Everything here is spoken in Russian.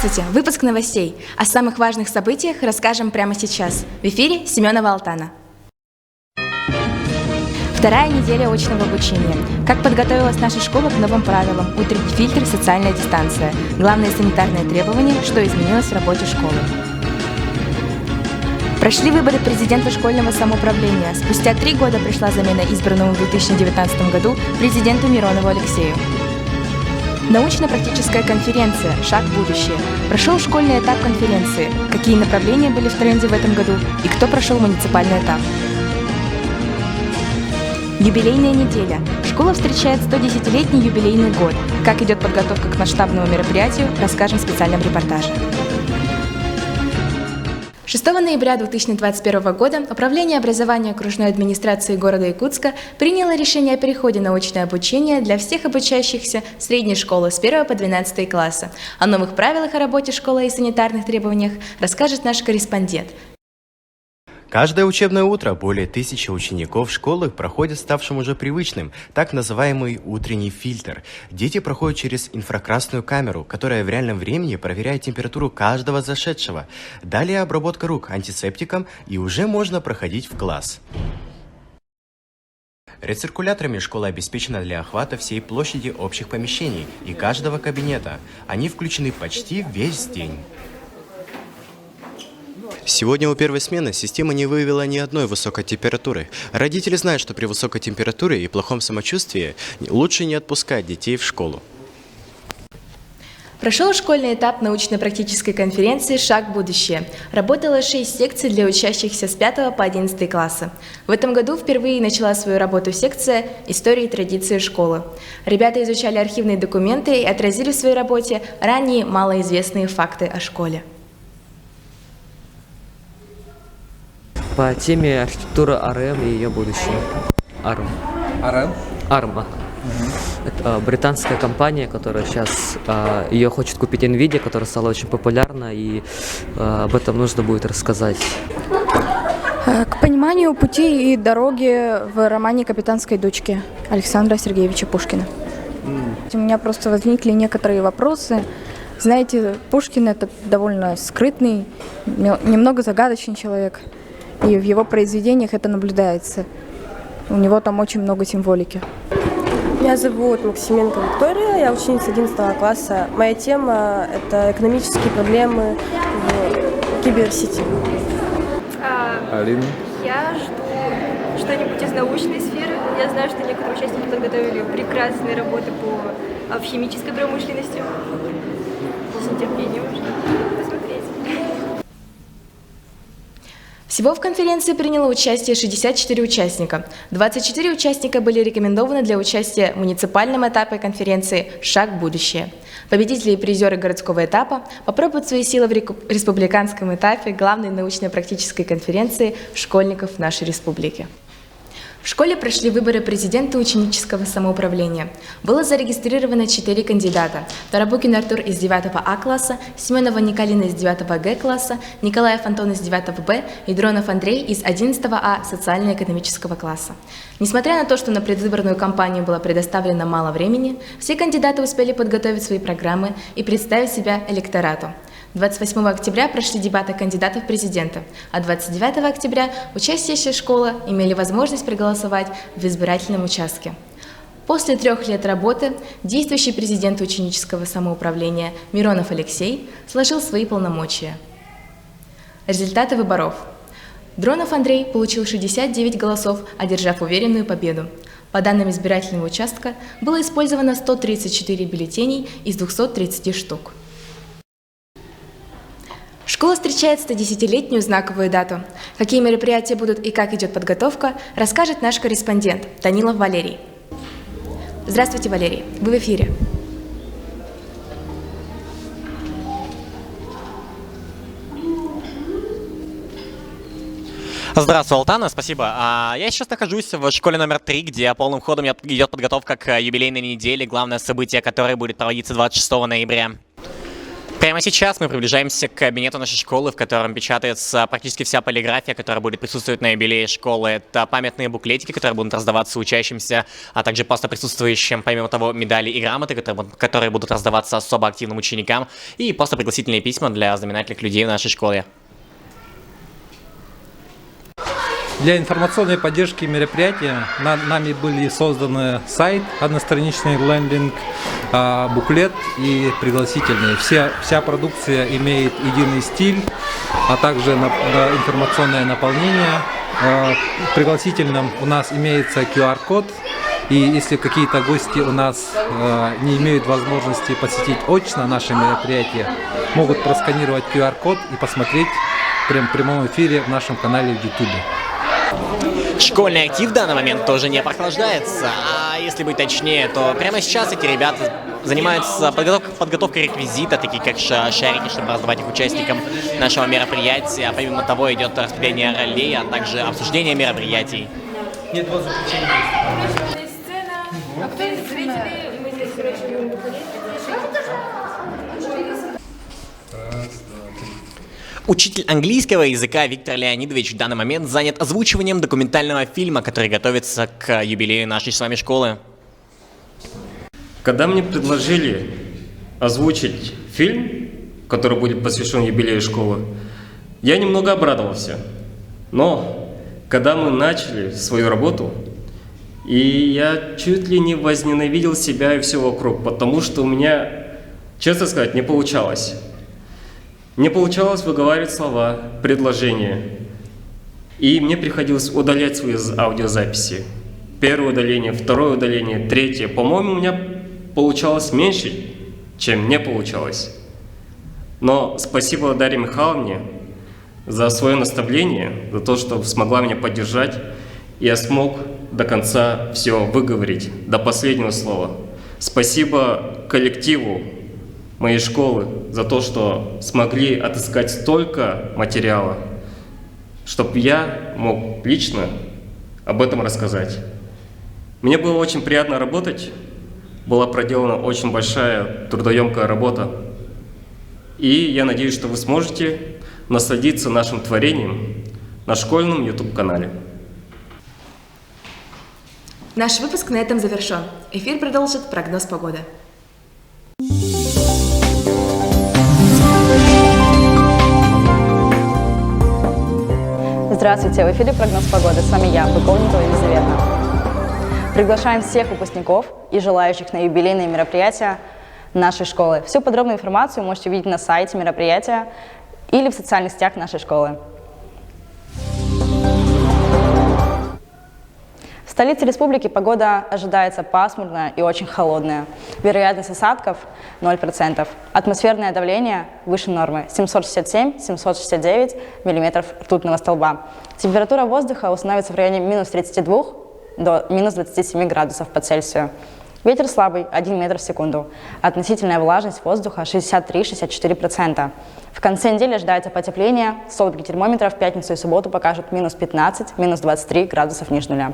Здравствуйте! Выпуск новостей. О самых важных событиях расскажем прямо сейчас. В эфире Семенова Алтана. Вторая неделя очного обучения. Как подготовилась наша школа к новым правилам? Утренний фильтр, социальная дистанция. Главные санитарные требования, что изменилось в работе школы. Прошли выборы президента школьного самоуправления. Спустя 3 года пришла замена избранному в 2019 году президенту Миронову Алексею. Научно-практическая конференция «Шаг в будущее». Прошел школьный этап конференции. Какие направления были в тренде в этом году и кто прошел муниципальный этап? Юбилейная неделя. Школа встречает 110-летний юбилейный год. Как идет подготовка к масштабному мероприятию, расскажем в специальном репортаже. 6 ноября 2021 года Управление образования окружной администрации города Якутска приняло решение о переходе на очное обучение для всех обучающихся средней школы с 1 по 12 класса. О новых правилах о работе школы и санитарных требованиях расскажет наш корреспондент. Каждое учебное утро более 1000 учеников школы проходят ставшим уже привычным так называемый утренний фильтр. Дети проходят через инфракрасную камеру, которая в реальном времени проверяет температуру каждого зашедшего. Далее обработка рук антисептиком, и уже можно проходить в класс. Рециркуляторами школа обеспечена для охвата всей площади общих помещений и каждого кабинета. Они включены почти весь день. Сегодня у первой смены система не выявила ни одной высокой температуры. Родители знают, что при высокой температуре и плохом самочувствии лучше не отпускать детей в школу. Прошел школьный этап научно-практической конференции «Шаг в будущее». Работало 6 секций для учащихся с 5 по 11 класса. В этом году впервые начала свою работу секция «История и традиции школы». Ребята изучали архивные документы и отразили в своей работе ранее малоизвестные факты о школе. По теме архитектура АРМ и ее будущее. АРМ. АРМ? АРМ. Это британская компания, которая сейчас ее хочет купить NVIDIA, которая стала очень популярна, и об этом нужно будет рассказать. К пониманию пути и дороги в романе «Капитанской дочки» Александра Сергеевича Пушкина. У меня просто возникли некоторые вопросы. Знаете, Пушкин — это довольно скрытный, немного загадочный человек. И в его произведениях это наблюдается. У него там очень много символики. Меня зовут Максименко Виктория, я ученица 11 класса. Моя тема – это экономические проблемы в киберсети. Алина? Я жду что-нибудь из научной сферы. Я знаю, что некоторые участники подготовили прекрасные работы по химической промышленности. С нетерпением жду посмотреть. Всего в конференции приняло участие 64 участника. 24 участника были рекомендованы для участия в муниципальном этапе конференции «Шаг в будущее». Победители и призеры городского этапа попробуют свои силы в республиканском этапе главной научно-практической конференции школьников нашей республики. В школе прошли выборы президента ученического самоуправления. Было зарегистрировано 4 кандидата. Тарабукин Артур из 9 А класса, Семенова Николина из 9 Г класса, Николаев Антон из 9 Б и Дронов Андрей из 11 А социально-экономического класса. Несмотря на то, что на предвыборную кампанию было предоставлено мало времени, все кандидаты успели подготовить свои программы и представить себя электорату. 28 октября прошли дебаты кандидатов в президенты, а 29 октября учащиеся школы имели возможность проголосовать в избирательном участке. После 3 лет работы действующий президент ученического самоуправления Миронов Алексей сложил свои полномочия. Результаты выборов. Дронов Андрей получил 69 голосов, одержав уверенную победу. По данным избирательного участка было использовано 134 бюллетеней из 230 штук. Школа встречает 110-летнюю знаковую дату. Какие мероприятия будут и как идет подготовка, расскажет наш корреспондент Данилов Валерий. Здравствуйте, Валерий. Вы в эфире. Здравствуй, Алтана, спасибо. Я сейчас нахожусь в школе номер 3, где полным ходом идет подготовка к юбилейной неделе, главное событие, которое будет проводиться 26 ноября. Прямо сейчас мы приближаемся к кабинету нашей школы, в котором печатается практически вся полиграфия, которая будет присутствовать на юбилее школы. Это памятные буклетики, которые будут раздаваться учащимся, а также просто присутствующим, помимо того, медали и грамоты, которые будут раздаваться особо активным ученикам, и просто пригласительные письма для знаменательных людей в нашей школе. Для информационной поддержки мероприятия нами были созданы сайт, одностраничный лендинг, буклет и пригласительные. Вся продукция имеет единый стиль, а также информационное наполнение. В пригласительном у нас имеется QR-код, и если какие-то гости у нас не имеют возможности посетить очно наше мероприятие, могут просканировать QR-код и посмотреть в прямом эфире в нашем канале в YouTube. Школьный актив в данный момент тоже не прохлаждается, а если быть точнее, то прямо сейчас эти ребята занимаются подготовкой реквизита, такие как шарики, чтобы раздавать их участникам нашего мероприятия. Помимо того идет распределение ролей, а также обсуждение мероприятий. Здесь сцена, а кто из зрителей? Мы здесь, короче, Учитель английского языка Виктор Леонидович в данный момент занят озвучиванием документального фильма, который готовится к юбилею нашей с вами школы. Когда мне предложили озвучить фильм, который будет посвящен юбилею школы, я немного обрадовался. Но когда мы начали свою работу, и я чуть ли не возненавидел себя и все вокруг, потому что у меня, честно сказать, не получалось. Не получалось выговаривать слова, предложения. И мне приходилось удалять свои аудиозаписи. Первое удаление, второе удаление, третье. По-моему, у меня получалось меньше, чем не получалось. Но спасибо Дарье Михайловне за свое наставление, за то, что смогла меня поддержать. И я смог до конца все выговорить, до последнего слова. Спасибо коллективу моей школы за то, что смогли отыскать столько материала, чтобы я мог лично об этом рассказать. Мне было очень приятно работать, была проделана очень большая трудоемкая работа, и я надеюсь, что вы сможете насладиться нашим творением на школьном YouTube-канале. Наш выпуск на этом завершен. Эфир продолжит прогноз погоды. Здравствуйте, в эфире прогноз погоды. С вами я, Быковникова Елизавета. Приглашаем всех выпускников и желающих на юбилейные мероприятия нашей школы. Всю подробную информацию вы можете увидеть на сайте мероприятия или в социальных сетях нашей школы. В столице республики погода ожидается пасмурная и очень холодная. Вероятность осадков 0%. Атмосферное давление выше нормы 767-769 мм ртутного столба. Температура воздуха установится в районе минус 32 до минус 27 градусов по Цельсию. Ветер слабый 1 метр в секунду. Относительная влажность воздуха 63-64%. В конце недели ожидается потепление. Столбики термометров в пятницу и субботу покажут минус 15, минус 23 градусов ниже нуля.